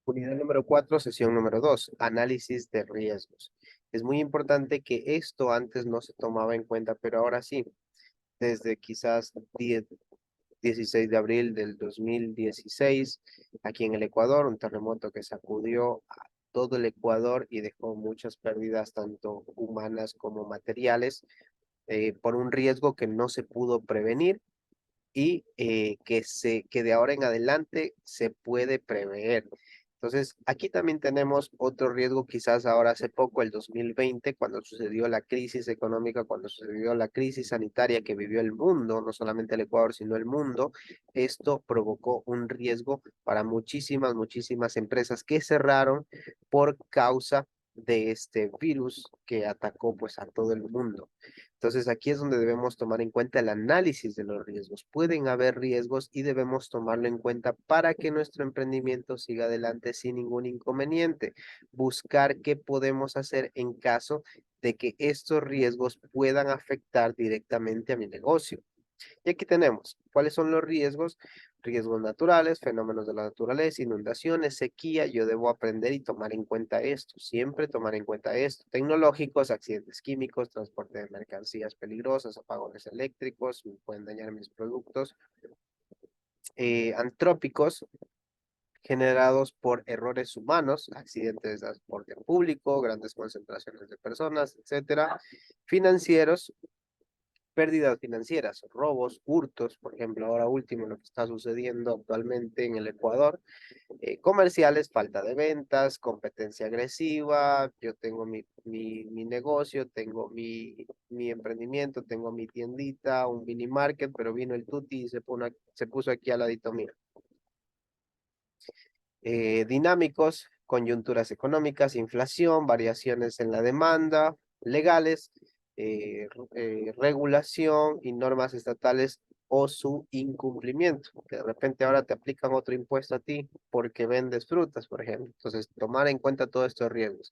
Unidad número 4, sesión número 2, análisis de riesgos. Es muy importante que esto antes no se tomaba en cuenta, pero ahora sí, desde quizás 16 de abril del 2016, aquí en el Ecuador, un terremoto que sacudió a todo el Ecuador y dejó muchas pérdidas, tanto humanas como materiales, por un riesgo que no se pudo prevenir y que de ahora en adelante se puede prever. Entonces, aquí también tenemos otro riesgo, quizás ahora hace poco, el 2020, cuando sucedió la crisis económica, cuando sucedió la crisis sanitaria que vivió el mundo, no solamente el Ecuador, sino el mundo. Esto provocó un riesgo para muchísimas empresas que cerraron por causa de este virus que atacó pues a todo el mundo. Entonces aquí es donde debemos tomar en cuenta el análisis de los riesgos. Pueden haber riesgos y debemos tomarlo en cuenta para que nuestro emprendimiento siga adelante sin ningún inconveniente. Buscar qué podemos hacer en caso de que estos riesgos puedan afectar directamente a mi negocio. Y aquí tenemos, ¿cuáles son los riesgos? Riesgos naturales, fenómenos de la naturaleza, inundaciones, sequía. Yo debo aprender y tomar en cuenta esto, siempre tomar en cuenta esto. Tecnológicos, accidentes químicos, transporte de mercancías peligrosas, apagones eléctricos, pueden dañar mis productos. Antrópicos, generados por errores humanos, accidentes de transporte público, grandes concentraciones de personas, etcétera. Financieros, pérdidas financieras, robos, hurtos, por ejemplo, ahora último lo que está sucediendo actualmente en el Ecuador, comerciales, falta de ventas, competencia agresiva, yo tengo mi negocio, tengo mi emprendimiento, tengo mi tiendita, un mini market, pero vino el Tuti y se puso aquí al ladito mío. Dinámicos, coyunturas económicas, inflación, variaciones en la demanda, legales, regulación y normas estatales o su incumplimiento, que de repente ahora te aplican otro impuesto a ti porque vendes frutas, por ejemplo. Entonces, tomar en cuenta todos estos riesgos.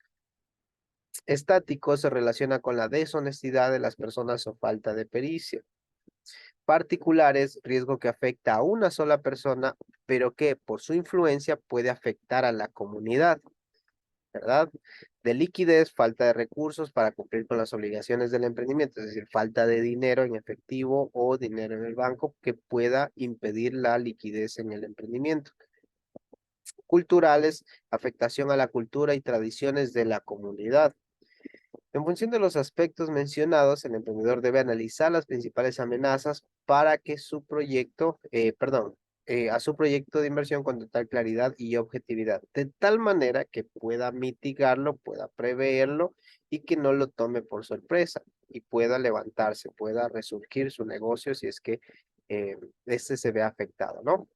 Estático se relaciona con la deshonestidad de las personas o falta de pericia. Particulares, riesgo que afecta a una sola persona, pero que por su influencia puede afectar a la comunidad, ¿verdad? De liquidez, falta de recursos para cumplir con las obligaciones del emprendimiento, es decir, falta de dinero en efectivo o dinero en el banco que pueda impedir la liquidez en el emprendimiento. Culturales, afectación a la cultura y tradiciones de la comunidad. En función de los aspectos mencionados, el emprendedor debe analizar las principales amenazas para que a su proyecto de inversión con total claridad y objetividad, de tal manera que pueda mitigarlo, pueda preverlo y que no lo tome por sorpresa y pueda levantarse, pueda resurgir su negocio si es que este se ve afectado, ¿no?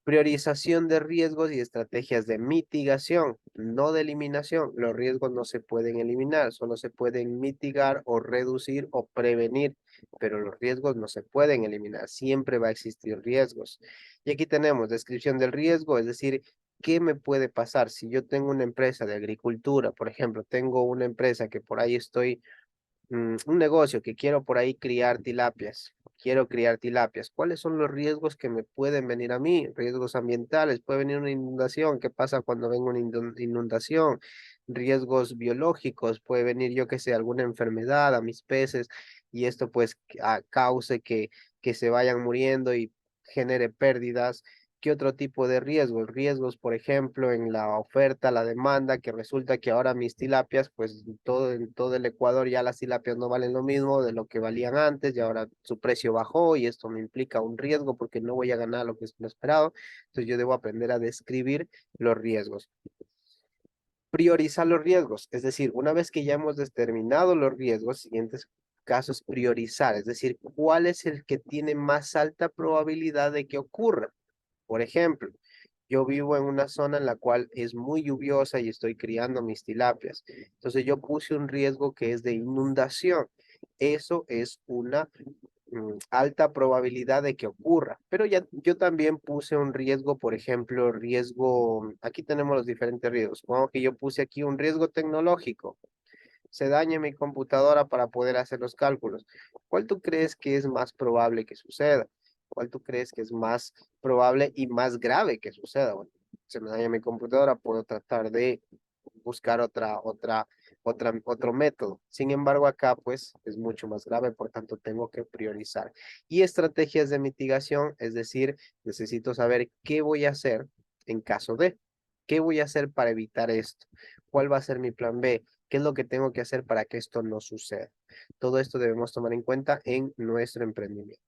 Priorización de riesgos y estrategias de mitigación, no de eliminación. Los riesgos no se pueden eliminar, solo se pueden mitigar o reducir o prevenir, pero los riesgos no se pueden eliminar. Siempre va a existir riesgos. Y aquí tenemos descripción del riesgo, es decir, ¿qué me puede pasar si yo tengo una empresa de agricultura? Por ejemplo, tengo una empresa que por ahí estoy un negocio que quiero por ahí criar tilapias. Quiero criar tilapias. ¿Cuáles son los riesgos que me pueden venir a mí? Riesgos ambientales. Puede venir una inundación. ¿Qué pasa cuando venga una inundación? Riesgos biológicos. Puede venir, yo qué sé, alguna enfermedad a mis peces y esto pues cause que se vayan muriendo y genere pérdidas. ¿Qué otro tipo de riesgos? Riesgos, por ejemplo, en la oferta, la demanda, que resulta que ahora mis tilapias, pues en todo el Ecuador ya las tilapias no valen lo mismo de lo que valían antes y ahora su precio bajó y esto me implica un riesgo porque no voy a ganar lo que es lo esperado. Entonces yo debo aprender a describir los riesgos. Priorizar los riesgos, es decir, una vez que ya hemos determinado los riesgos, siguientes casos, priorizar, es decir, cuál es el que tiene más alta probabilidad de que ocurra. Por ejemplo, yo vivo en una zona en la cual es muy lluviosa y estoy criando mis tilapias. Entonces yo puse un riesgo que es de inundación. Eso es una alta probabilidad de que ocurra. Pero ya yo también puse un riesgo, por ejemplo, aquí tenemos los diferentes riesgos. Supongo que yo puse aquí un riesgo tecnológico. Se dañe mi computadora para poder hacer los cálculos. ¿Cuál tú crees que es más probable que suceda? ¿Cuál tú crees que es más probable y más grave que suceda? Bueno, se me daña mi computadora, puedo tratar de buscar otro método. Sin embargo, acá pues es mucho más grave, por tanto tengo que priorizar. Y estrategias de mitigación, es decir, necesito saber qué voy a hacer en caso de, qué voy a hacer para evitar esto, cuál va a ser mi plan B, qué es lo que tengo que hacer para que esto no suceda. Todo esto debemos tomar en cuenta en nuestro emprendimiento.